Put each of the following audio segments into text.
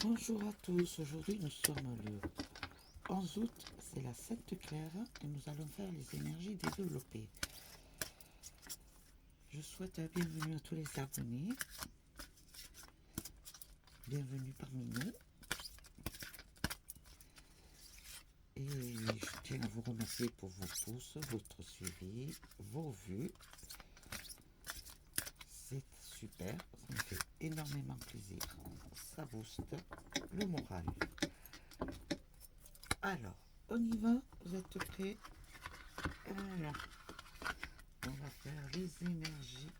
Bonjour à tous, aujourd'hui nous sommes le 11 août, c'est la Sainte Claire et nous allons faire les énergies développées. Je souhaite la bienvenue à tous les abonnés, bienvenue parmi nous. Et je tiens à vous remercier pour vos pouces, votre suivi, vos vues. C'est super, ça me fait énormément plaisir, ça booste le moral. Alors, on y va, vous êtes prêts? Alors, on va faire les énergies.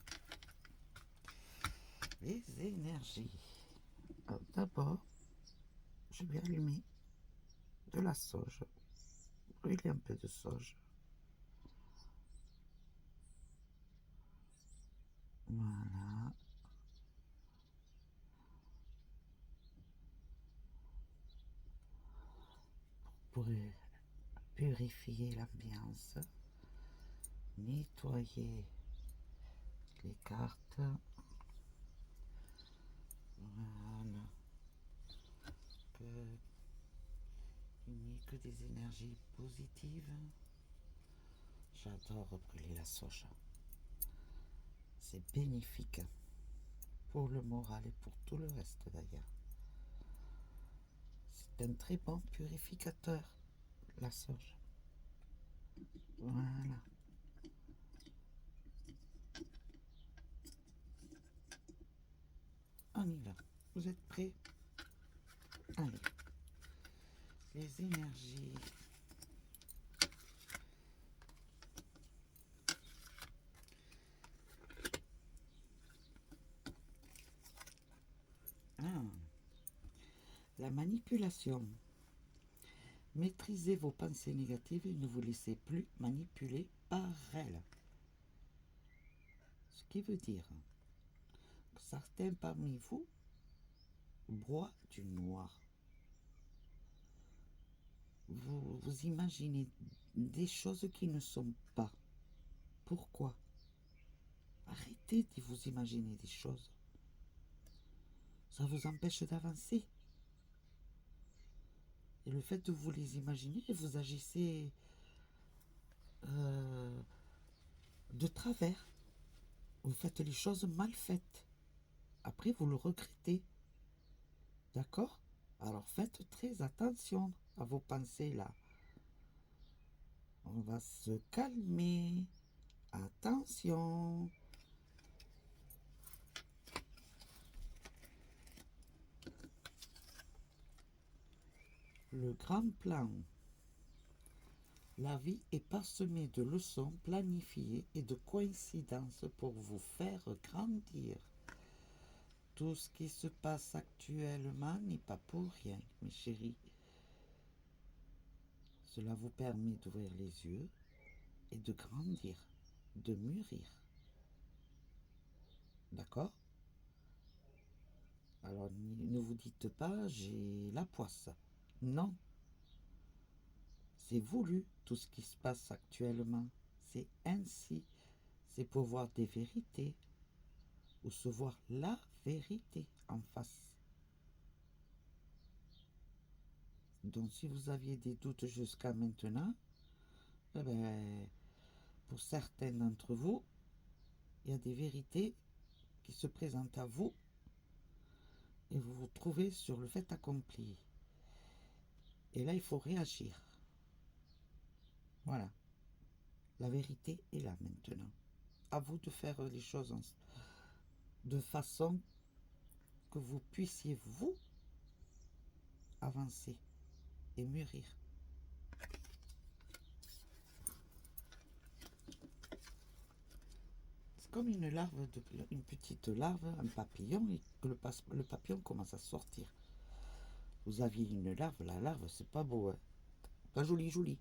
Les énergies. Alors, d'abord, je vais allumer de la sauge. Brûler un peu de sauge. Voilà. Pour purifier l'ambiance. Nettoyer les cartes. Voilà. Il n'y ait que des énergies positives. J'adore brûler la sauge. C'est bénéfique pour le moral et pour tout le reste d'ailleurs. C'est un très bon purificateur, la sauge. Voilà. On y va. Vous êtes prêts? Allez. Les énergies. Ah. La manipulation. Maîtrisez vos pensées négatives et ne vous laissez plus manipuler par elles. Ce qui veut dire que certains parmi vous broient du noir. Vous imaginez des choses qui ne sont pas. Pourquoi? Arrêtez de vous imaginer des choses. Ça vous empêche d'avancer. Et le fait de vous les imaginer, vous agissez de travers. Vous faites les choses mal faites. Après, vous le regrettez. D'accord? Alors faites très attention à vos pensées là. On va se calmer. Attention. Le grand plan. La vie est parsemée de leçons planifiées et de coïncidences pour vous faire grandir. Tout ce qui se passe actuellement n'est pas pour rien, mes chéris. Cela vous permet d'ouvrir les yeux et de grandir, de mûrir. D'accord? Alors ne vous dites pas j'ai la poisse. Non. C'est voulu tout ce qui se passe actuellement. C'est ainsi. C'est pour voir des vérités ou se voir la vérité en face. Donc si vous aviez des doutes jusqu'à maintenant, eh ben, pour certains d'entre vous, il y a des vérités qui se présentent à vous et vous vous trouvez sur le fait accompli. Et là, il faut réagir. Voilà. La vérité est là maintenant. À vous de faire les choses de façon que vous puissiez, vous, avancer et mûrir. C'est comme une larve, une petite larve, un papillon, et que le papillon commence à sortir. Vous aviez une larve, la larve, c'est pas beau, hein. Pas joli, joli.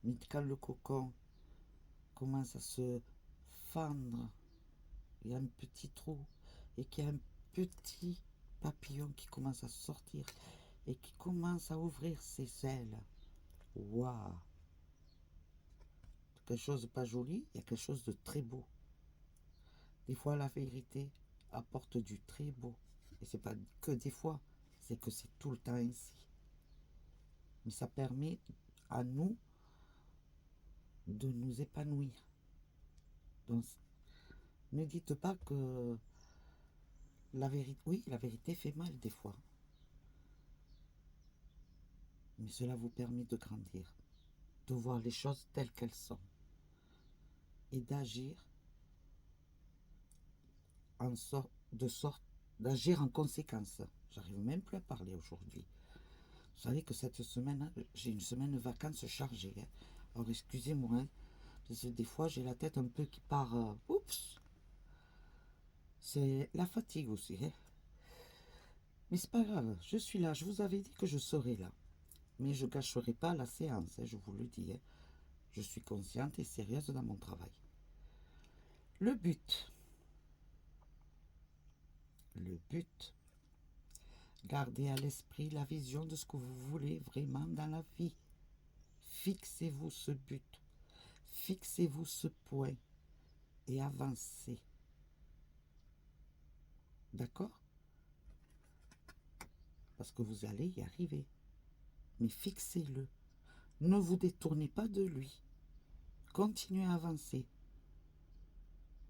Mais quand le cocon commence à se fendre, il y a un petit trou, et qu'il y a un petit papillon qui commence à sortir, et qui commence à ouvrir ses ailes. Waouh! Quelque chose de pas joli, il y a quelque chose de très beau. Des fois, la vérité apporte du très beau. Et c'est pas que des fois, c'est que c'est tout le temps ainsi. Mais ça permet à nous de nous épanouir. Donc, ne dites pas que la vérité, oui, la vérité fait mal des fois. Mais cela vous permet de grandir, de voir les choses telles qu'elles sont et d'agir en sorte, d'agir en conséquence. J'arrive même plus à parler aujourd'hui. Vous savez que cette semaine, j'ai une semaine de vacances chargée. Hein. Alors excusez-moi, hein, parce que des fois j'ai la tête un peu qui part. Oups. C'est la fatigue aussi. Hein. Mais c'est pas grave, je suis là. Je vous avais dit que je serais là. Mais je ne gâcherai pas la séance, hein, je vous le dis. Hein. Je suis consciente et sérieuse dans mon travail. Le but. Le but. Gardez à l'esprit la vision de ce que vous voulez vraiment dans la vie. Fixez-vous ce but. Fixez-vous ce point. Et avancez. D'accord? Parce que vous allez y arriver. Mais fixez-le. Ne vous détournez pas de lui. Continuez à avancer.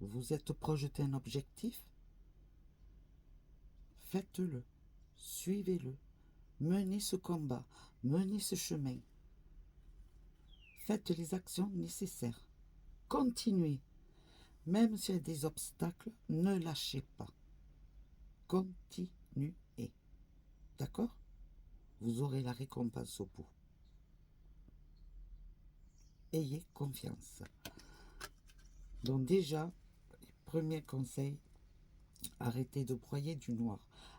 Vous êtes projeté un objectif? Faites-le. Suivez-le. Menez ce combat. Menez ce chemin. Faites les actions nécessaires. Continuez. Même s'il y a des obstacles, ne lâchez pas. Continuez. D'accord? Vous aurez la récompense au bout. Ayez confiance. Donc déjà, premier conseil, arrêtez de broyer du noir.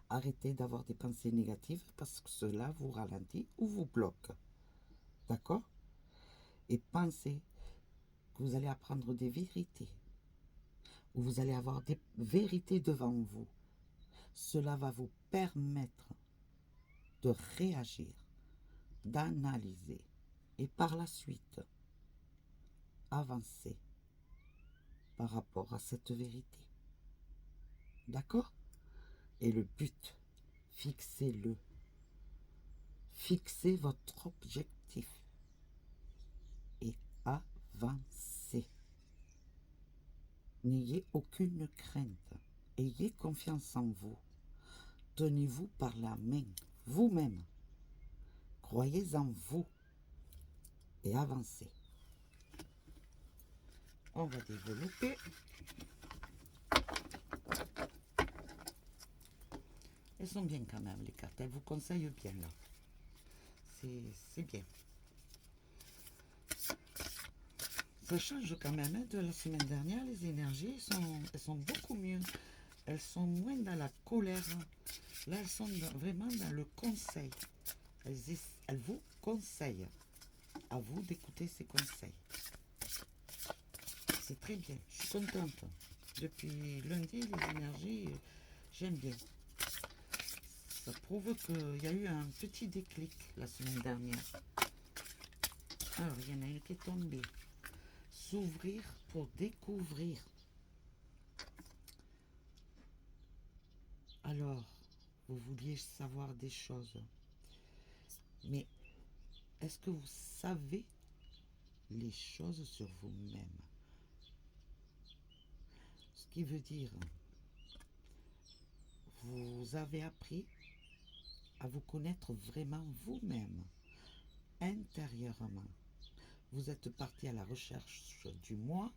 Arrêtez d'avoir des pensées négatives parce que cela vous ralentit ou vous bloque. D'accord? Et pensez que vous allez apprendre des vérités. Ou vous allez avoir des vérités devant vous. Cela va vous permettre de réagir, d'analyser et par la suite avancer par rapport à cette vérité. D'accord? Et le but, fixez-le. Fixez votre objectif et avancez. N'ayez aucune crainte. Ayez confiance en vous. Tenez-vous par la main, vous-même. Croyez en vous et avancez. On va développer. Elles sont bien quand même, les cartes. Elles vous conseillent bien, là. C'est bien. Ça change quand même hein, de la semaine dernière. Les énergies, elles sont beaucoup mieux. Elles sont moins dans la colère. Là, elles sont vraiment dans le conseil. Elles vous conseillent. À vous d'écouter ces conseils. C'est très bien. Je suis contente. Depuis lundi, les énergies, j'aime bien. Ça prouve qu'il y a eu un petit déclic la semaine dernière. Alors, il y en a une qui est tombée. S'ouvrir pour découvrir. Alors, vous vouliez savoir des choses. Mais est-ce que vous savez les choses sur vous-même? Ce qui veut dire, vous avez appris à vous connaître vraiment vous-même, intérieurement. Vous êtes parti à la recherche du moi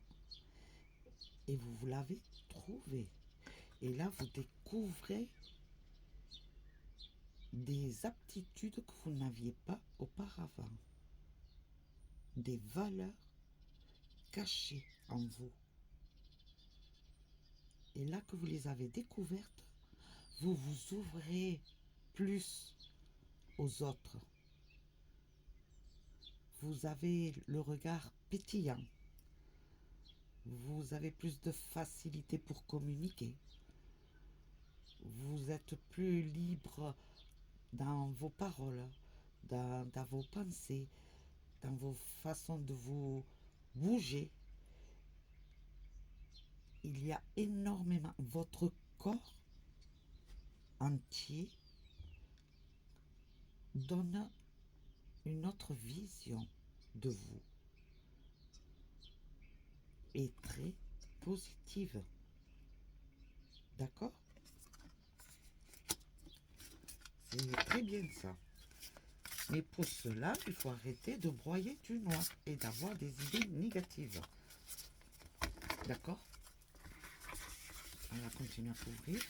et vous l'avez trouvé. Et là, vous découvrez des aptitudes que vous n'aviez pas auparavant. Des valeurs cachées en vous. Et là que vous les avez découvertes, vous vous ouvrez plus aux autres. Vous avez le regard pétillant. Vous avez plus de facilité pour communiquer. Vous êtes plus libre dans vos paroles, dans vos pensées, dans vos façons de vous bouger. Il y a énormément, votre corps entier donne une autre vision de vous et très positive. D'accord? C'est très bien ça. Mais pour cela, il faut arrêter de broyer du noir et d'avoir des idées négatives. D'accord? On va continuer à couvrir.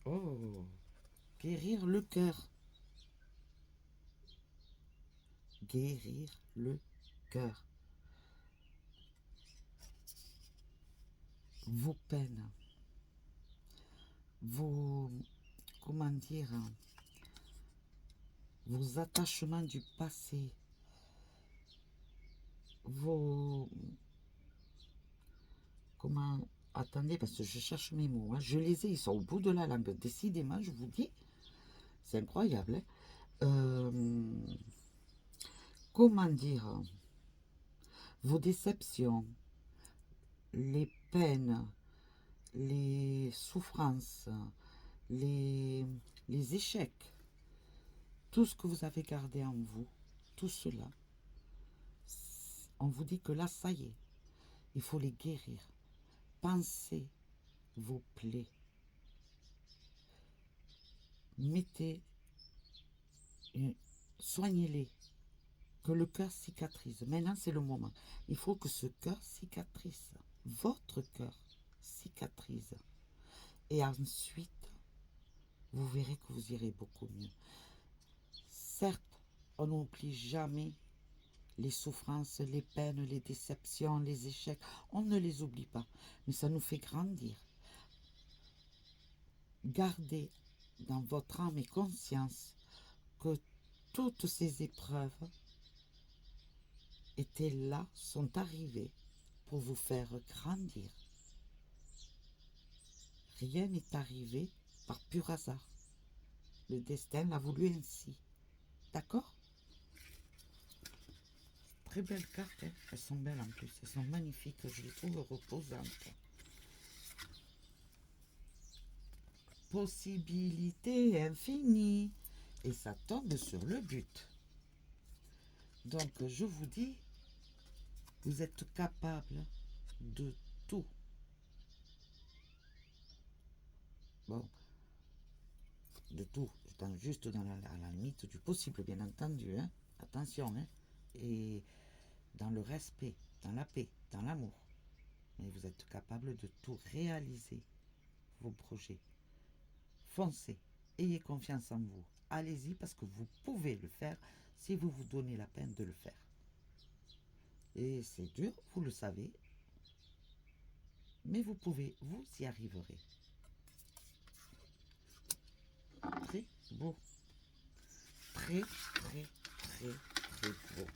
Oh, guérir le cœur. Guérir le cœur. Vos peines, vos, comment dire, vos attachements du passé, vos, comment, attendez, parce que je cherche mes mots, hein. Je les ai, ils sont au bout de la langue, décidément, je vous dis, c'est incroyable, hein. Comment dire, vos déceptions, les peines, les souffrances, les, les échecs, tout ce que vous avez gardé en vous, tout cela, on vous dit que là, ça y est, il faut les guérir. Pensez vos plaies. Mettez, soignez-les. Que le cœur cicatrise. Maintenant, c'est le moment. Il faut que ce cœur cicatrise. Votre cœur cicatrise. Et ensuite, vous verrez que vous irez beaucoup mieux. Certes, on n'oublie jamais les souffrances, les peines, les déceptions, les échecs. On ne les oublie pas. Mais ça nous fait grandir. Gardez dans votre âme et conscience que toutes ces épreuves étaient là, sont arrivées pour vous faire grandir. Rien n'est arrivé par pur hasard. Le destin l'a voulu ainsi. D'accord? Très belles cartes, hein? Elles sont belles en plus. Elles sont magnifiques. Je les trouve reposantes. Possibilité infinie. Et ça tombe sur le but. Donc, je vous dis, vous êtes capable de tout. Bon, de tout, juste dans la limite du possible, bien entendu. Hein. Attention, hein. Et dans le respect, dans la paix, dans l'amour. Mais vous êtes capable de tout réaliser, vos projets. Foncez, ayez confiance en vous. Allez-y parce que vous pouvez le faire si vous vous donnez la peine de le faire. Et c'est dur, vous le savez, mais vous pouvez, vous y arriverez. Très beau. Très, très, très, très beau.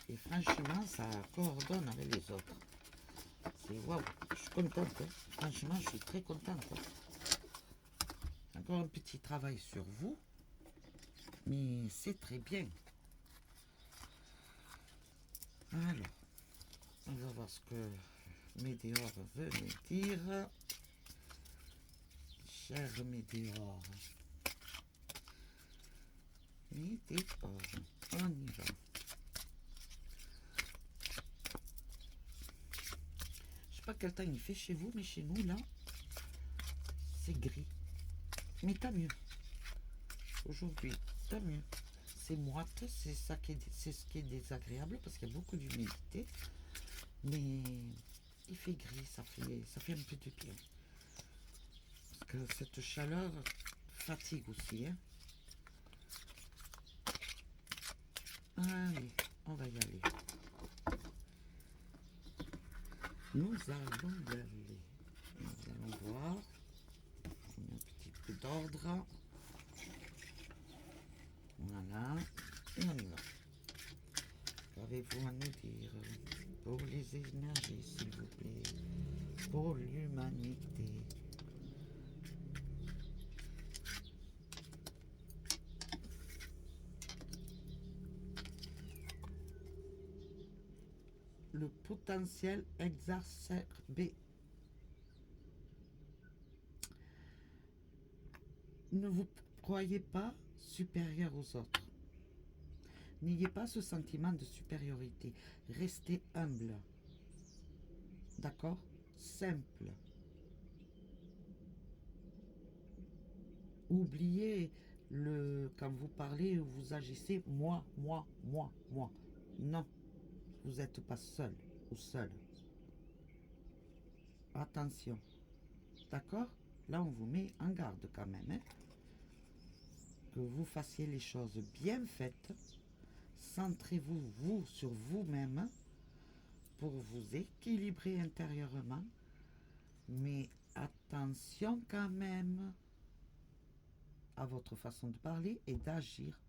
Et franchement, ça coordonne avec les autres. C'est waouh, je suis contente. Hein. Franchement, je suis très contente. Encore un petit travail sur vous, mais c'est très bien. Alors, on va voir ce que Météor veut me dire. Cher Météor. Météor, on y va. Je sais pas quel temps il fait chez vous, mais chez nous, là, c'est gris. Mais tant mieux. Aujourd'hui, tant mieux. C'est moite, c'est ce qui est désagréable parce qu'il y a beaucoup d'humidité. Mais il fait gris, ça fait un peu du bien. Parce que cette chaleur fatigue aussi. Hein. Allez, on va y aller. Nous allons y aller. Nous allons voir. On met un petit peu d'ordre. Voilà. Et on y va. Qu'avez-vous à nous dire pour les énergies, s'il vous plaît, pour l'humanité? Le potentiel exacerbé. Ne vous croyez pas supérieur aux autres. N'ayez pas ce sentiment de supériorité. Restez humble. D'accord? Simple. Oubliez quand vous parlez, vous agissez moi, moi, moi, moi. Non, vous n'êtes pas seul ou seul. Attention. D'accord? Là, on vous met en garde quand même. Hein? Que vous fassiez les choses bien faites. Centrez-vous, vous, sur vous-même pour vous équilibrer intérieurement. Mais attention quand même à votre façon de parler et d'agir.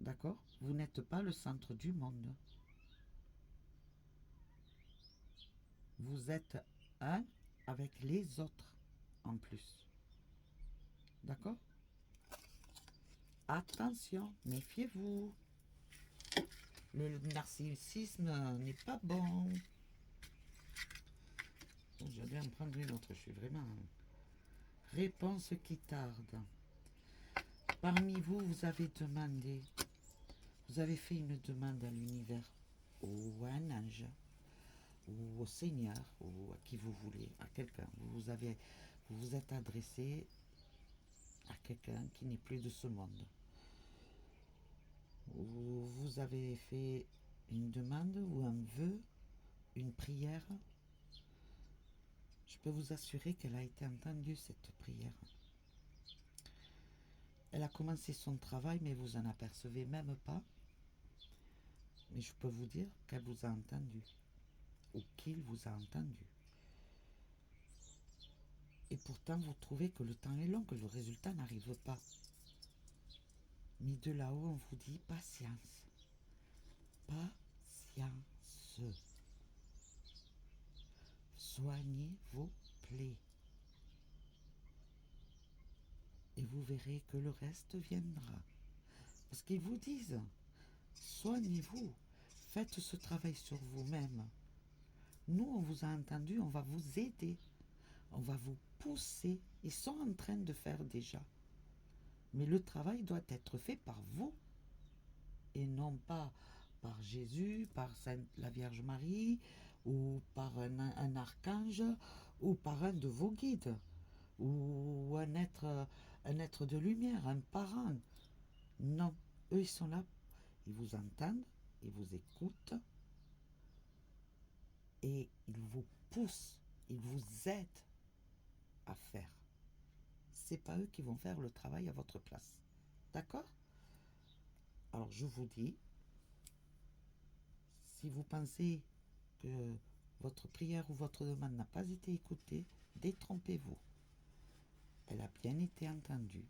D'accord? Vous n'êtes pas le centre du monde. Vous êtes un avec les autres en plus. D'accord? Attention, méfiez-vous. Le narcissisme n'est pas bon. Je vais en prendre une autre. Je suis vraiment... Réponse qui tarde. Parmi vous, vous avez demandé, vous avez fait une demande à l'univers, ou à un ange, ou au Seigneur, ou à qui vous voulez, à quelqu'un. Vous vous êtes adressé à quelqu'un qui n'est plus de ce monde. Vous avez fait une demande ou un vœu, une prière. Je peux vous assurer qu'elle a été entendue, cette prière. Elle a commencé son travail, mais vous en apercevez même pas. Mais je peux vous dire qu'elle vous a entendu, ou qu'il vous a entendu. Et pourtant, vous trouvez que le temps est long, que le résultat n'arrive pas. Mais de là-haut, on vous dit patience. Patience. Soignez vos plaies. Et vous verrez que le reste viendra. Parce qu'ils vous disent, soignez-vous. Faites ce travail sur vous-même. Nous, on vous a entendu, on va vous aider. On va vous pousser. Ils sont en train de faire déjà. Mais le travail doit être fait par vous. Et non pas par Jésus, par la Vierge Marie, ou par un archange, ou par un de vos guides, ou un être de lumière, un parent. Non, eux ils sont là, ils vous entendent, ils vous écoutent, et ils vous poussent, ils vous aident à faire. C'est pas eux qui vont faire le travail à votre place. D'accord? Alors je vous dis, si vous pensez que votre prière ou votre demande n'a pas été écoutée, détrompez-vous. Elle a bien été entendue.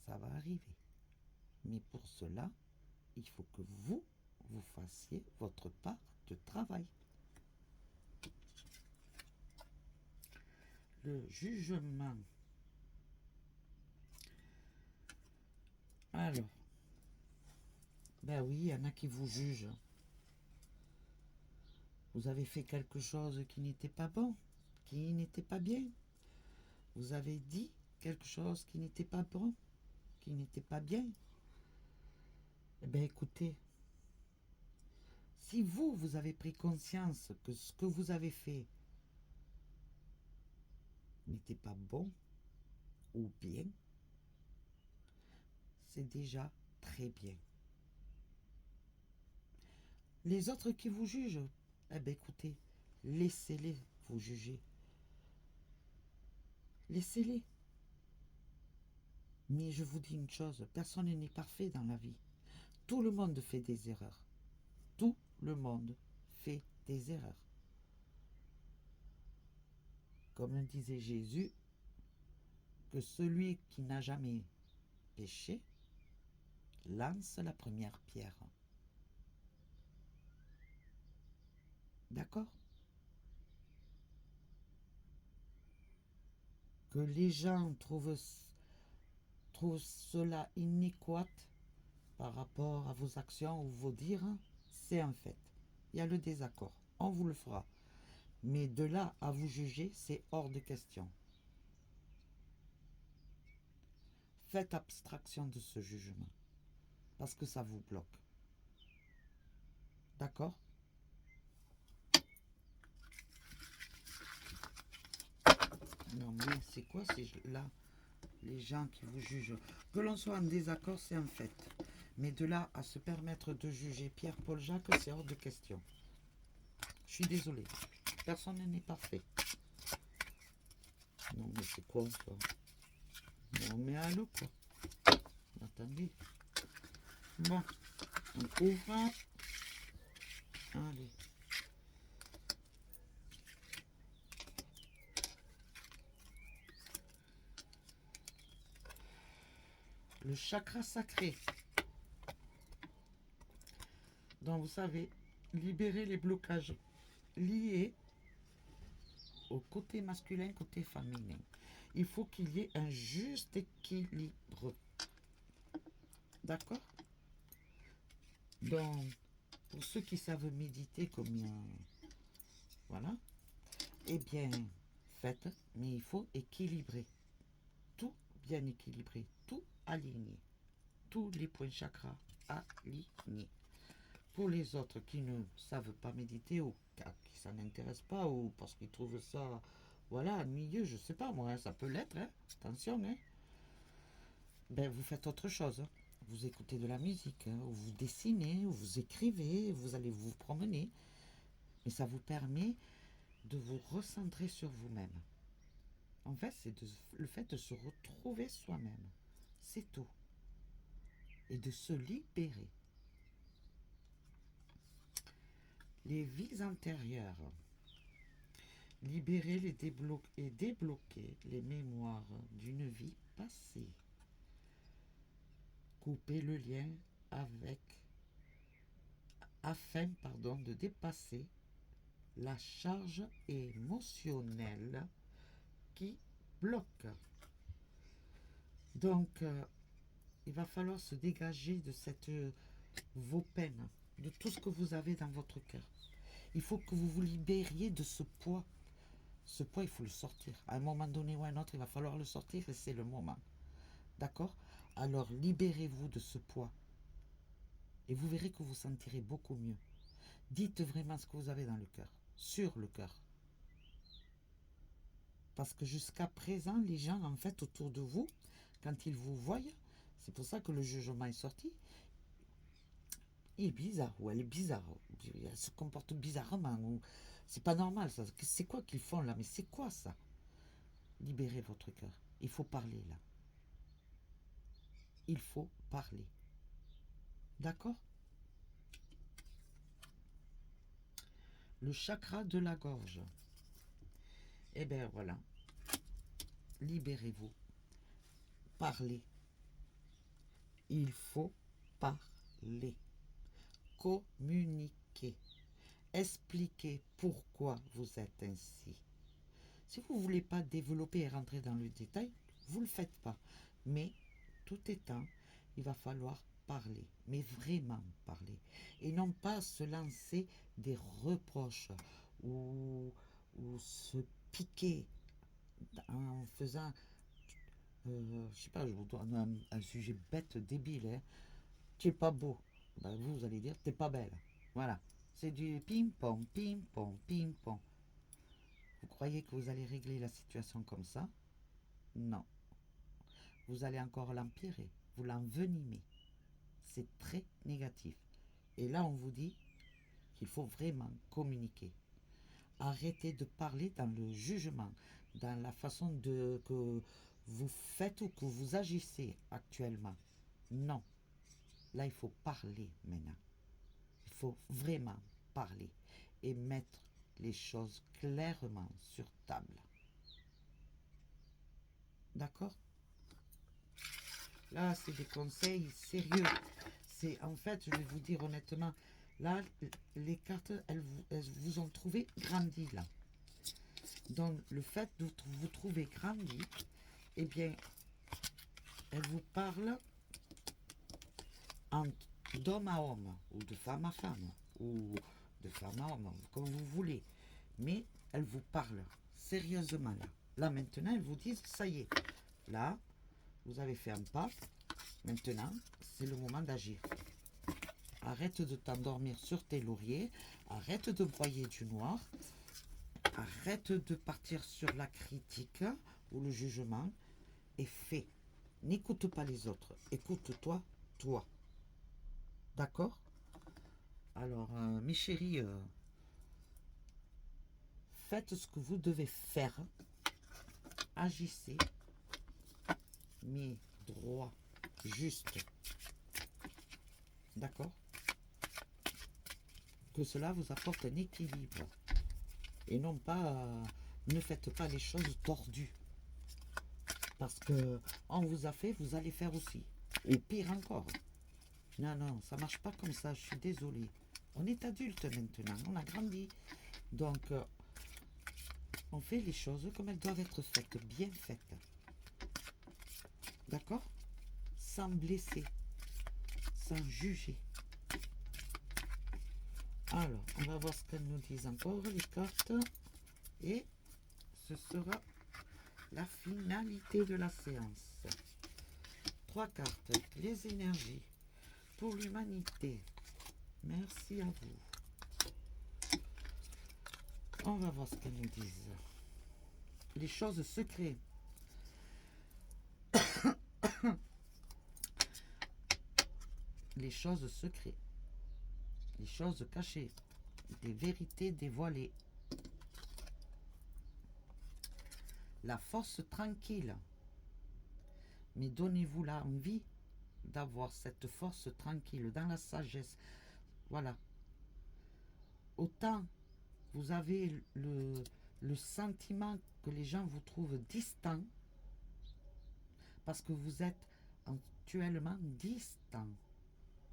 Ça va arriver. Mais pour cela, il faut que vous fassiez votre part de travail. Le jugement. Alors, ben oui, il y en a qui vous jugent. Vous avez fait quelque chose qui n'était pas bon, qui n'était pas bien. Vous avez dit quelque chose qui n'était pas bon, qui n'était pas bien. Eh bien, écoutez, si vous avez pris conscience que ce que vous avez fait n'était pas bon ou bien, c'est déjà très bien. Les autres qui vous jugent, eh bien, écoutez, laissez-les vous juger. Laissez-les. Mais je vous dis une chose, personne n'est parfait dans la vie. Tout le monde fait des erreurs. Tout le monde fait des erreurs. Comme le disait Jésus, que celui qui n'a jamais péché lance la première pierre. D'accord? Que les gens trouvent cela inadéquat par rapport à vos actions ou vos dires, c'est un fait. Il y a le désaccord. On vous le fera. Mais de là à vous juger, c'est hors de question. Faites abstraction de ce jugement. Parce que ça vous bloque. D'accord? Non mais c'est quoi là les gens qui vous jugent? Que l'on soit en désaccord, c'est un fait. Mais de là à se permettre de juger Pierre-Paul Jacques, c'est hors de question. Je suis désolé. Personne n'est parfait. Non mais c'est quoi ça? Non mais allô quoi? Attendez. Bon, on ouvre. Allez. Le chakra sacré. Donc vous savez, libérer les blocages liés au côté masculin, côté féminin. Il faut qu'il y ait un juste équilibre. D'accord? Donc, pour ceux qui savent méditer comme voilà, eh bien, faites, mais il faut équilibrer. Tout bien équilibré, tout aligné. Tous les points chakras alignés. Pour les autres qui ne savent pas méditer ou qui s'en intéressent pas ou parce qu'ils trouvent ça, voilà, ennuyeux, je sais pas moi, ça peut l'être, hein, attention, hein. Ben, vous faites autre chose. Vous écoutez de la musique, hein, ou vous dessinez, ou vous écrivez, vous allez vous promener. Mais ça vous permet de vous recentrer sur vous-même. En fait, c'est le fait de se retrouver soi-même. C'est tout. Et de se libérer. Les vies antérieures. Libérer et débloquer les mémoires d'une vie passée. Couper le lien avec afin de dépasser la charge émotionnelle qui bloque. Donc, il va falloir se dégager de vos peines, de tout ce que vous avez dans votre cœur. Il faut que vous vous libériez de ce poids. Ce poids, il faut le sortir. À un moment donné ou à un autre, il va falloir le sortir et c'est le moment. D'accord? Alors, libérez-vous de ce poids. Et vous verrez que vous vous sentirez beaucoup mieux. Dites vraiment ce que vous avez dans le cœur, sur le cœur. Parce que jusqu'à présent, les gens, en fait, autour de vous, quand ils vous voient, c'est pour ça que le jugement est sorti, il est bizarre, ou elle est bizarre, elle se comporte bizarrement, ou c'est pas normal, ça. C'est quoi qu'ils font là? Mais c'est quoi ça? Libérez votre cœur. Il faut parler là. Il faut parler. D'accord? Le chakra de la gorge. Eh bien voilà. Libérez-vous. Parlez. Il faut parler. Communiquer. Expliquer pourquoi vous êtes ainsi. Si vous ne voulez pas développer et rentrer dans le détail, vous ne le faites pas. Mais tout étant, il va falloir parler, mais vraiment parler. Et non pas se lancer des reproches ou se piquer en faisant, je sais pas, je vous donne un sujet bête, débile. Hein. Tu n'es pas beau. Ben vous allez dire, t'es pas belle. Voilà. C'est du ping-pong, ping-pong, ping-pong. Vous croyez que vous allez régler la situation comme ça? Non. Vous allez encore l'empirer. Vous l'envenimez. C'est très négatif. Et là, on vous dit qu'il faut vraiment communiquer. Arrêtez de parler dans le jugement, dans la façon que vous faites ou que vous agissez actuellement. Non. Là, il faut parler maintenant. Il faut vraiment parler et mettre les choses clairement sur table. D'accord? Là, c'est des conseils sérieux. C'est en fait, je vais vous dire honnêtement, là, les cartes, elles vous ont trouvé grandi là. Donc, le fait de vous trouver grandi, eh bien, elles vous parlent d'homme à homme, ou de femme à femme, ou de femme à homme, comme vous voulez. Mais elles vous parlent sérieusement là. Là, maintenant, elles vous disent, ça y est, là, vous avez fait un pas. Maintenant, c'est le moment d'agir. Arrête de t'endormir sur tes lauriers. Arrête de broyer du noir. Arrête de partir sur la critique ou le jugement. Et fais. N'écoute pas les autres. Écoute-toi, toi. D'accord? Alors, mes chéris, faites ce que vous devez faire. Agissez. Mais droit, juste. D'accord? Que cela vous apporte un équilibre. Et non pas, ne faites pas les choses tordues. Parce que on vous a fait, vous allez faire aussi. Et pire encore. Non, non, ça marche pas comme ça, je suis désolée. On est adulte maintenant, on a grandi. Donc, on fait les choses comme elles doivent être faites, bien faites. D'accord? Sans blesser, sans juger. Alors, on va voir ce qu'elles nous disent encore, les cartes. Et ce sera la finalité de la séance. 3 cartes, les énergies pour l'humanité. Merci à vous. On va voir ce qu'elles nous disent. Les choses secrètes. Les choses secrètes. Les choses cachées. Des vérités dévoilées. La force tranquille. Mais donnez-vous l'envie d'avoir cette force tranquille dans la sagesse. Voilà. Autant vous avez le sentiment que les gens vous trouvent distant parce que vous êtes actuellement distant.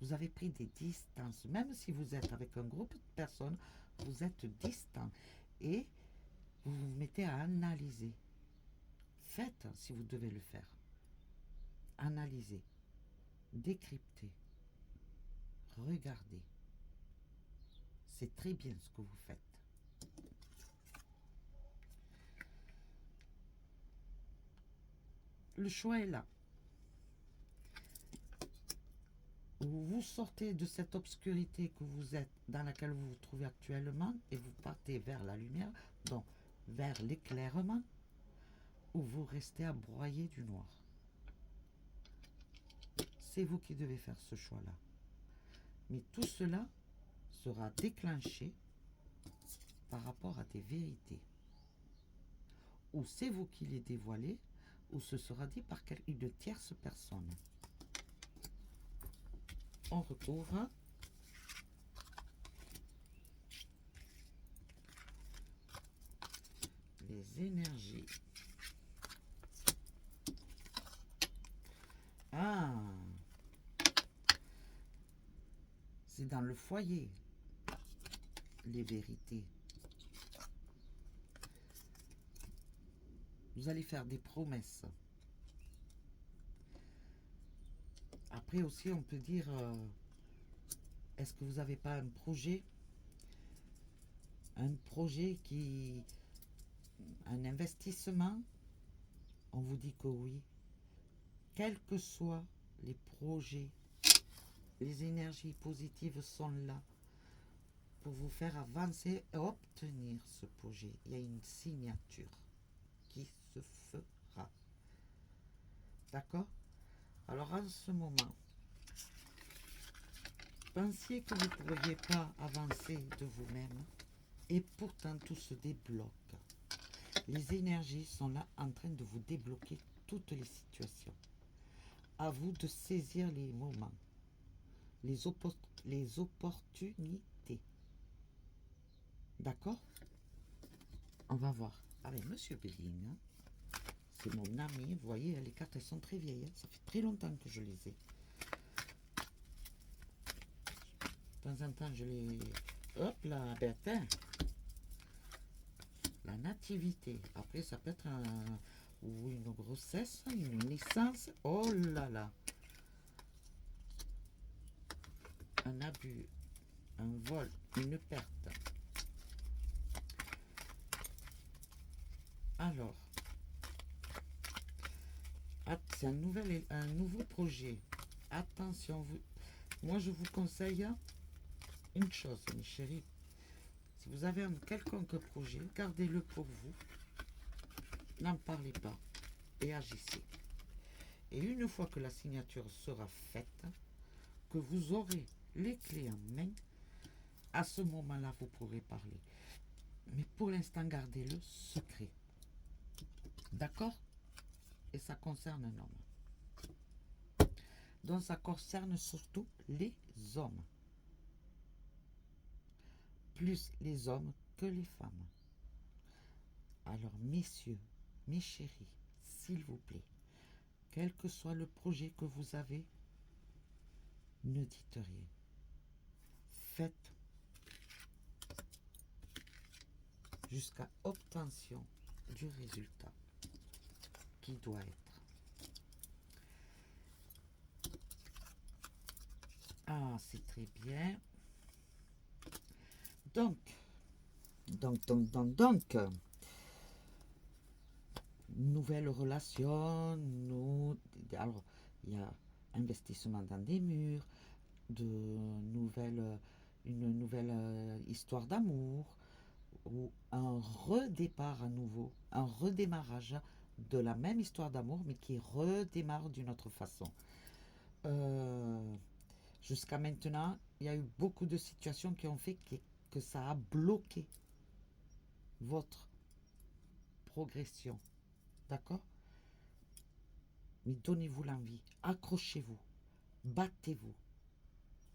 Vous avez pris des distances. Même si vous êtes avec un groupe de personnes, vous êtes distant. Et vous vous mettez à analyser. Faites si vous devez le faire. Analysez. Décryptez. Regardez. C'est très bien ce que vous faites. Le choix est là. Vous sortez de cette obscurité que vous êtes, dans laquelle vous vous trouvez actuellement, et vous partez vers la lumière, donc vers l'éclairement, ou vous restez à broyer du noir. C'est vous qui devez faire ce choix-là. Mais tout cela sera déclenché par rapport à des vérités. Ou c'est vous qui les dévoilez, ou ce sera dit par une tierce personne. On recouvre. Les énergies. Ah, c'est dans le foyer, les vérités. Vous allez faire des promesses. Après aussi, on peut dire, est-ce que vous n'avez pas un projet qui... Un investissement? On vous dit que oui. Quels que soient les projets, les énergies positives sont là pour vous faire avancer et obtenir ce projet. Il y a une signature qui se fera. D'accord? Alors en ce moment, pensiez que vous ne pourriez pas avancer de vous-même et pourtant tout se débloque. Les énergies sont là en train de vous débloquer toutes les situations. À vous de saisir les moments, les opportunités. D'accord? On va voir avec Monsieur Belling. C'est mon ami, vous voyez, les cartes elles sont très vieilles. Ça fait très longtemps que je les ai. De temps en temps, je les... Hop là, Bertin. La nativité. Après, ça peut être ou une grossesse, une naissance. Oh là là. Un abus, un vol, une perte. Alors, C'est un nouveau projet. Attention, moi je vous conseille une chose, mes chéris. Si vous avez un quelconque projet, gardez-le pour vous. N'en parlez pas et agissez. Et une fois que la signature sera faite, que vous aurez les clés en main, à ce moment-là, vous pourrez parler. Mais pour l'instant, gardez-le secret. D'accord? Et ça concerne un homme. Donc ça concerne surtout les hommes. Plus les hommes que les femmes. Alors, messieurs, mes chéris, s'il vous plaît, quel que soit le projet que vous avez, ne dites rien. Faites jusqu'à obtention du résultat qui doit être. Ah, c'est très bien. Donc, nouvelle relation, alors il y a investissement dans des murs, une nouvelle histoire d'amour, ou un redépart à nouveau, un redémarrage de la même histoire d'amour, mais qui redémarre d'une autre façon. Jusqu'à maintenant, il y a eu beaucoup de situations qui ont fait que ça a bloqué votre progression. D'accord? Mais donnez-vous l'envie, accrochez-vous, battez-vous,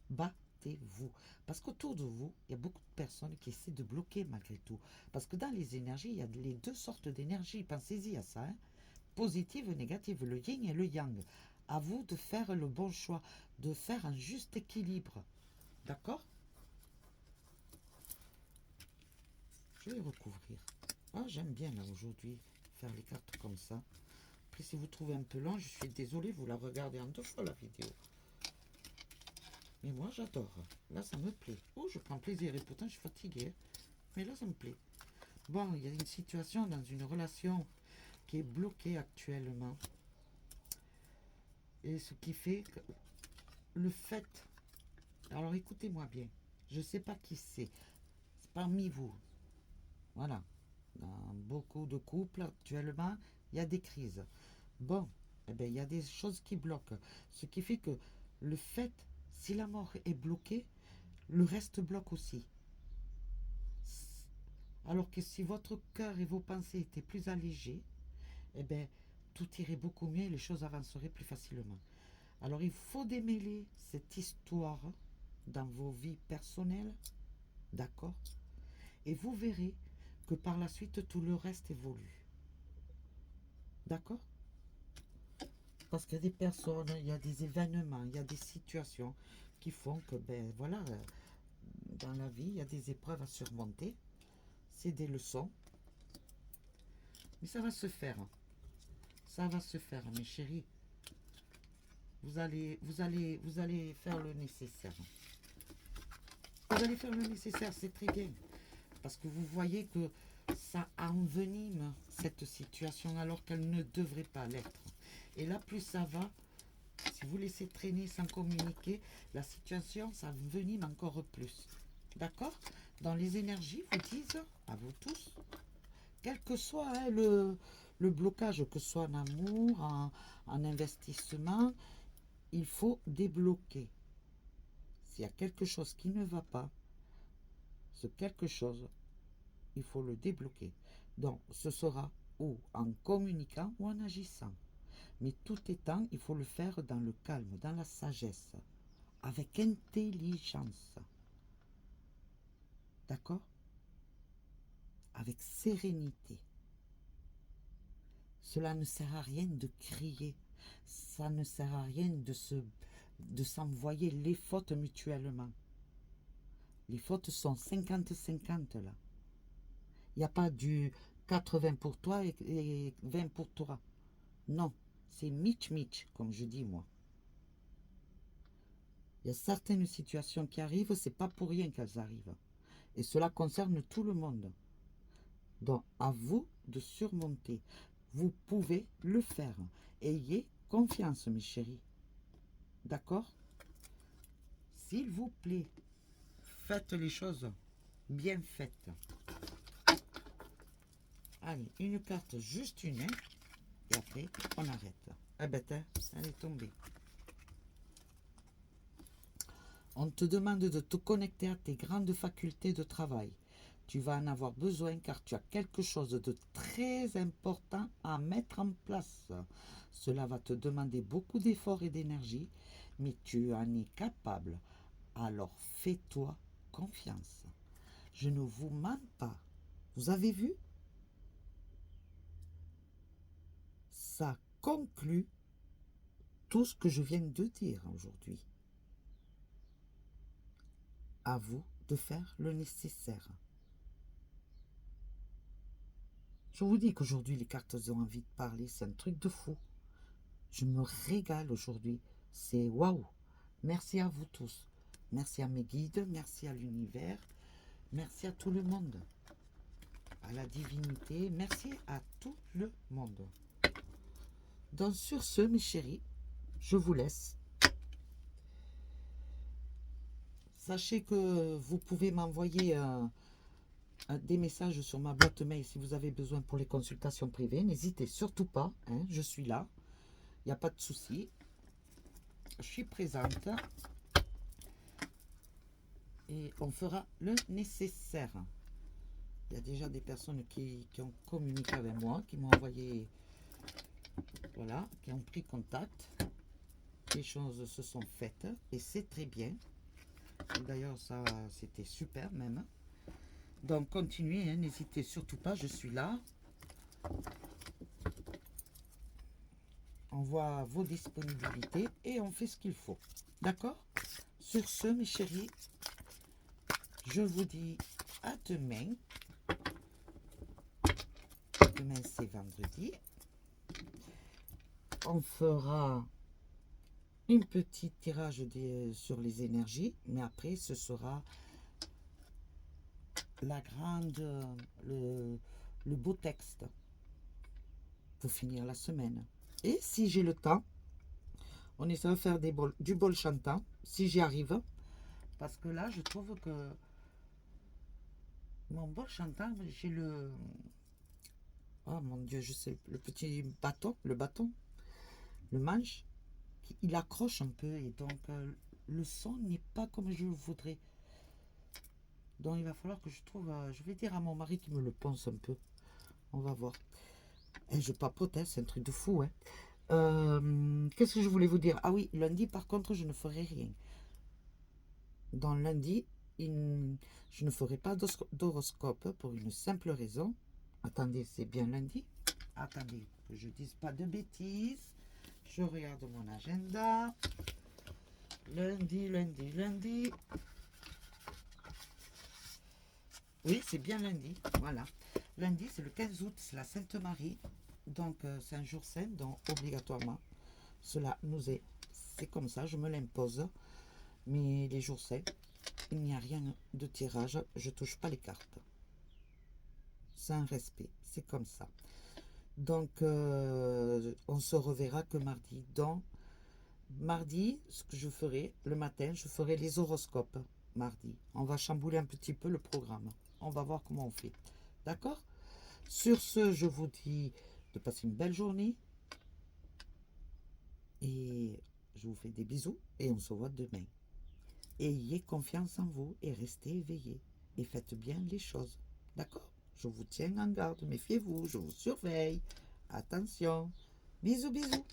battez-vous. Parce qu'autour de vous, il y a beaucoup de personnes qui essaient de bloquer malgré tout. Parce que dans les énergies, il y a les deux sortes d'énergie. Pensez-y à ça. Hein? Positive et négative, le yin et le yang. À vous de faire le bon choix, de faire un juste équilibre. D'accord? Je vais recouvrir. Ah, j'aime bien là aujourd'hui faire les cartes comme ça. Après, si vous trouvez un peu long, je suis désolée, vous la regardez en 2 fois la vidéo. Mais moi, j'adore. Là, ça me plaît. Oh, je prends plaisir et pourtant, je suis fatiguée. Mais là, ça me plaît. Bon, il y a une situation dans une relation qui est bloquée actuellement. Et ce qui fait que le fait... Alors, écoutez-moi bien. Je ne sais pas qui c'est. C'est parmi vous. Voilà. Dans beaucoup de couples actuellement, il y a des crises. Bon, eh bien, il y a des choses qui bloquent. Ce qui fait que le fait, si la mort est bloquée, le reste bloque aussi. Alors que si votre cœur et vos pensées étaient plus allégés, eh bien, tout irait beaucoup mieux et les choses avanceraient plus facilement. Alors il faut démêler cette histoire dans vos vies personnelles, d'accord? Et vous verrez que par la suite, tout le reste évolue. D'accord? Parce qu'il y a des personnes, il y a des événements, il y a des situations qui font que, ben voilà, dans la vie, il y a des épreuves à surmonter. C'est des leçons. Mais ça va se faire. Ça va se faire, mes chéris. Vous allez faire le nécessaire. Vous allez faire le nécessaire, c'est très bien. Parce que vous voyez que ça envenime cette situation alors qu'elle ne devrait pas l'être. Et là, plus ça va, si vous laissez traîner sans communiquer, la situation s'envenime encore plus. D'accord? Dans les énergies, vous disent, à vous tous, quel que soit hein, le blocage, que ce soit en amour, en investissement, il faut débloquer. S'il y a quelque chose qui ne va pas, ce quelque chose, il faut le débloquer. Donc, ce sera ou en communiquant ou en agissant. Mais tout étant, il faut le faire dans le calme, dans la sagesse, avec intelligence. D'accord? Avec sérénité. Cela ne sert à rien de crier. Ça ne sert à rien de s'envoyer les fautes mutuellement. Les fautes sont 50-50 là. Il n'y a pas du 80 pour toi et 20 pour toi. Non, c'est mitch-mitch, comme je dis moi. Il y a certaines situations qui arrivent, c'est pas pour rien qu'elles arrivent. Et cela concerne tout le monde. Donc, à vous de surmonter. Vous pouvez le faire. Ayez confiance, mes chéris. D'accord? S'il vous plaît, faites les choses bien faites. Allez, une carte, juste une, hein, et après, on arrête. Ah ben, elle est tombée. On te demande de te connecter à tes grandes facultés de travail. Tu vas en avoir besoin car tu as quelque chose de très important à mettre en place. Cela va te demander beaucoup d'efforts et d'énergie, mais tu en es capable. Alors fais-toi confiance. Je ne vous mens pas. Vous avez vu? Ça conclut tout ce que je viens de dire aujourd'hui. À vous de faire le nécessaire. Je vous dis qu'aujourd'hui, les cartes ont envie de parler. C'est un truc de fou. Je me régale aujourd'hui. C'est waouh. Merci à vous tous. Merci à mes guides. Merci à l'univers. Merci à tout le monde. À la divinité. Merci à tout le monde. Donc sur ce, mes chéris, je vous laisse. Sachez que vous pouvez m'envoyer des messages sur ma boîte mail si vous avez besoin pour les consultations privées. N'hésitez surtout pas, hein, je suis là. Il n'y a pas de souci. Je suis présente. Et on fera le nécessaire. Il y a déjà des personnes qui ont communiqué avec moi, qui m'ont envoyé, voilà, qui ont pris contact. Les choses se sont faites et c'est très bien. D'ailleurs, ça, c'était super même. Donc, continuez, hein, n'hésitez surtout pas, je suis là. On voit vos disponibilités et on fait ce qu'il faut. D'accord? Sur ce, mes chéris, je vous dis à demain. Demain, c'est vendredi. On fera une petite tirage sur les énergies, mais après, ce sera la grande, le beau texte pour finir la semaine. Et si j'ai le temps, on essaiera de faire du bol chantant, si j'y arrive. Parce que là, je trouve que mon bol chantant, j'ai le... Oh mon Dieu, je sais, le petit bâton, le manche, il accroche un peu et donc le son n'est pas comme je le voudrais. Donc il va falloir que je trouve, je vais dire à mon mari qu'il me le ponce un peu. On va voir. Et je papote, hein, c'est un truc de fou. Hein. Qu'est-ce que je voulais vous dire? Ah oui, lundi par contre, je ne ferai rien. Dans lundi, je ne ferai pas d'horoscope pour une simple raison. Attendez, c'est bien lundi? Attendez, que je dise pas de bêtises. Je regarde mon agenda. Lundi, lundi, lundi. Oui, c'est bien lundi. Voilà. Lundi, c'est le 15 août, c'est la Sainte Marie. Donc, c'est un jour saint, donc obligatoirement, cela nous est... C'est comme ça, je me l'impose. Mais les jours saints, il n'y a rien de tirage. Je touche pas les cartes. C'est un respect. C'est comme ça. Donc, on se reverra que mardi. Donc, mardi, ce que je ferai, le matin, je ferai les horoscopes. Mardi. On va chambouler un petit peu le programme. On va voir comment on fait. D'accord? Sur ce, je vous dis de passer une belle journée. Et je vous fais des bisous. Et on se voit demain. Ayez confiance en vous et restez éveillés. Et faites bien les choses. D'accord? Je vous tiens en garde. Méfiez-vous. Je vous surveille. Attention. Bisous, bisous.